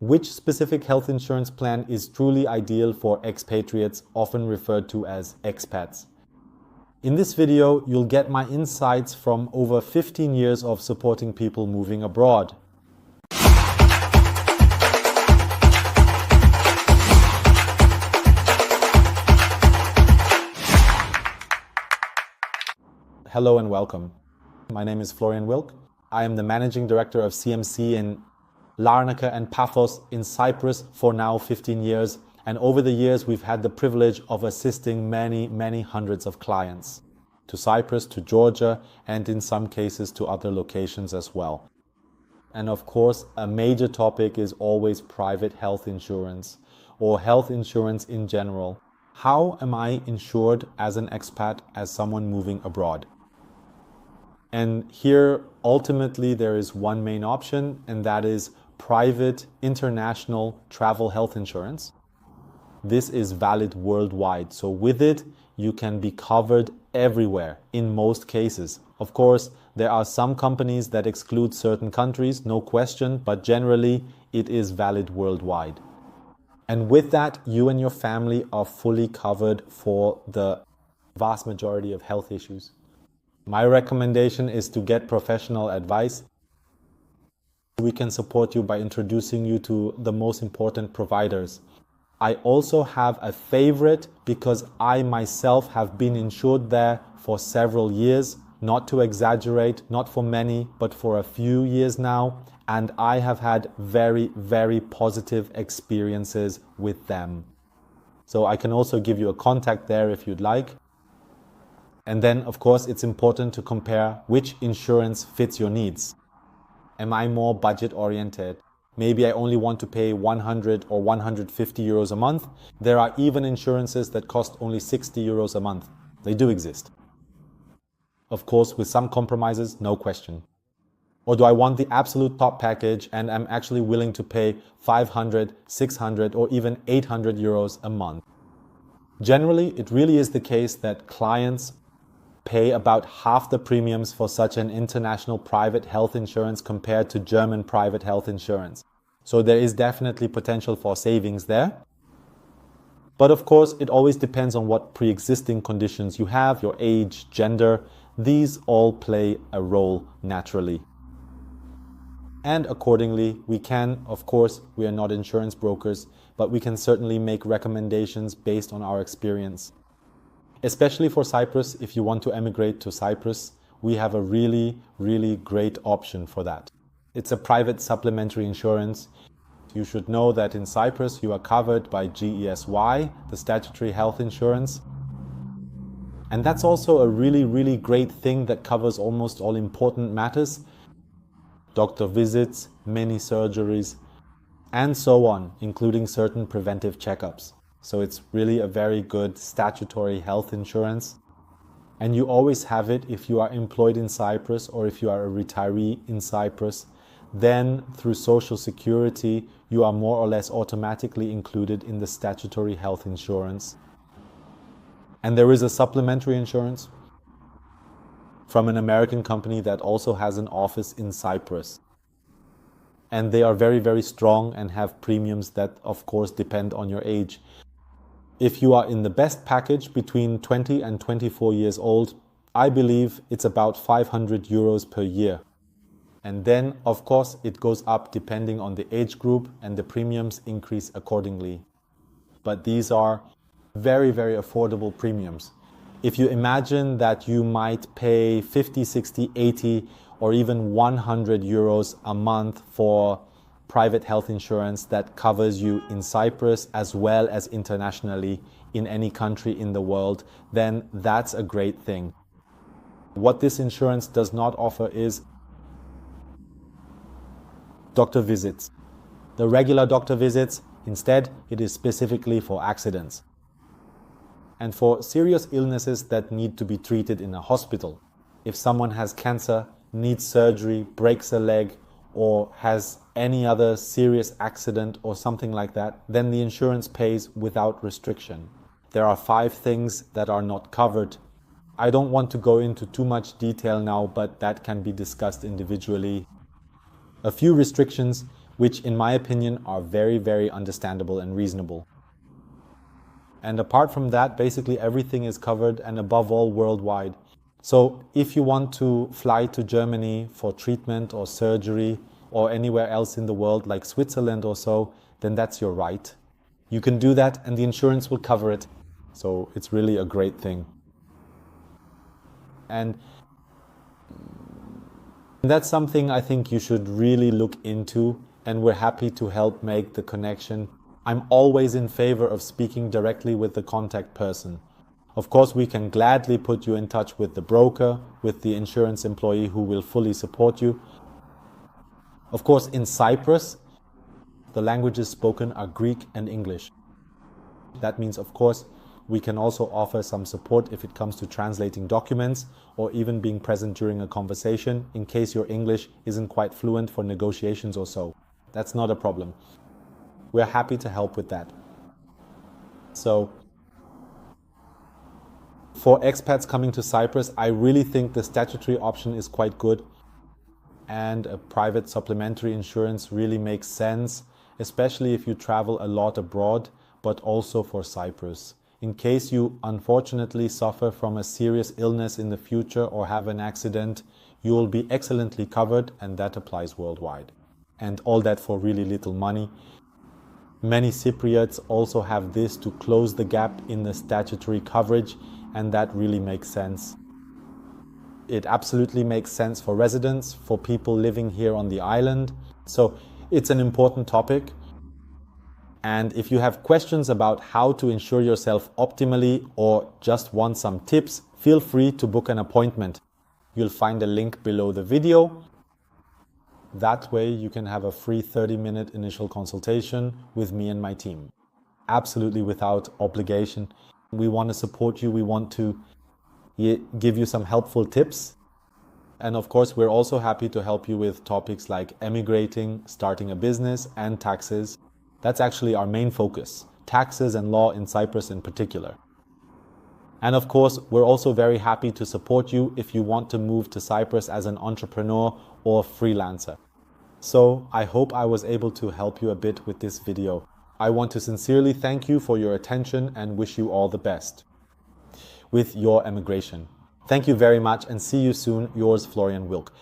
Which specific health insurance plan is truly ideal for expatriates, often referred to as expats? In this video, you'll get my insights from over 15 years of supporting people moving abroad. Hello and welcome. My name is Florian Wilk. I am the Managing Director of CMC in Larnaka and Paphos in Cyprus for now 15 years. And over the years, we've had the privilege of assisting many hundreds of clients to Cyprus, to Georgia, and in some cases to other locations as well. And of course, a major topic is always private health insurance or health insurance in general. How am I insured as an expat, as someone moving abroad? And here, ultimately, there is one main option, and that is private international travel health insurance. This is valid worldwide. So with it, you can be covered everywhere in most cases. Of course, there are some companies that exclude certain countries, no question, but generally it is valid worldwide. And with that, you and your family are fully covered for the vast majority of health issues. My recommendation is to get professional advice. We can support you by introducing you to the most important providers. I also have a favorite because I myself have been insured there for several years, not to exaggerate, not for many, but for a few years now. And I have had very positive experiences with them. So I can also give you a contact there if you'd like. And then, of course, it's important to compare which insurance fits your needs. Am I more budget oriented? Maybe I only want to pay 100 or 150 euros a month. There are even insurances that cost only 60 euros a month. They do exist. Of course, with some compromises, no question. Or do I want the absolute top package and I'm actually willing to pay 500, 600 or even 800 euros a month? Generally, it really is the case that clients pay about half the premiums for such an international private health insurance compared to German private health insurance. So there is definitely potential for savings there. But of course, it always depends on what pre-existing conditions you have, your age, gender. These all play a role naturally. And accordingly, we can, of course, we are not insurance brokers, but we can certainly make recommendations based on our experience. Especially for Cyprus, if you want to emigrate to Cyprus, we have a really great option for that. It's a private supplementary insurance. You should know that in Cyprus you are covered by GESY, the statutory health insurance. And that's also a really great thing that covers almost all important matters. Doctor visits, many surgeries, and so on, including certain preventive checkups. So it's really a very good statutory health insurance. And you always have it if you are employed in Cyprus or if you are a retiree in Cyprus. Then through Social Security, you are more or less automatically included in the statutory health insurance. And there is a supplementary insurance from an American company that also has an office in Cyprus. And they are very strong and have premiums that, of course, depend on your age. If you are in the best package between 20 and 24 years old, I believe it's about 500 euros per year. And then, of course, it goes up depending on the age group and the premiums increase accordingly. But these are very affordable premiums. If you imagine that you might pay 50, 60, 80 or even 100 euros a month for private health insurance that covers you in Cyprus as well as internationally in any country in the world, then that's a great thing. What this insurance does not offer is doctor visits. The regular doctor visits, instead, it is specifically for accidents and for serious illnesses that need to be treated in a hospital. If someone has cancer, needs surgery, breaks a leg, or has any other serious accident or something like that, then the insurance pays without restriction. There are 5 things that are not covered. I don't want to go into too much detail now, but that can be discussed individually. A few restrictions which in my opinion are very, very understandable and reasonable. And apart from that, basically everything is covered, and above all, worldwide. So if you want to fly to Germany for treatment or surgery or anywhere else in the world like Switzerland or so, then that's your right. You can do that and the insurance will cover it. So it's really a great thing. And that's something I think you should really look into, and we're happy to help make the connection. I'm always in favor of speaking directly with the contact person. Of course, we can gladly put you in touch with the broker, with the insurance employee who will fully support you. Of course, in Cyprus, the languages spoken are Greek and English. That means, of course, we can also offer some support if it comes to translating documents or even being present during a conversation in case your English isn't quite fluent for negotiations or so. That's not a problem. We're happy to help with that. So, for expats coming to Cyprus, I really think the statutory option is quite good, and a private supplementary insurance really makes sense, especially if you travel a lot abroad, but also for Cyprus. In case you unfortunately suffer from a serious illness in the future or have an accident, you will be excellently covered, and that applies worldwide. And all that for really little money. Many Cypriots also have this to close the gap in the statutory coverage, and that really makes sense. It absolutely makes sense for residents, for people living here on the island. So it's an important topic. And if you have questions about how to insure yourself optimally or just want some tips, feel free to book an appointment. You'll find a link below the video. That way you can have a free 30-minute initial consultation with me and my team. Absolutely without obligation. We want to support you. We want to give you some helpful tips. And of course, we're also happy to help you with topics like emigrating, starting a business, and taxes. That's actually our main focus, taxes and law in Cyprus in particular. And of course, we're also very happy to support you if you want to move to Cyprus as an entrepreneur or freelancer. So I hope I was able to help you a bit with this video. I want to sincerely thank you for your attention and wish you all the best with your emigration. Thank you very much and see you soon. Yours, Florian Wilk.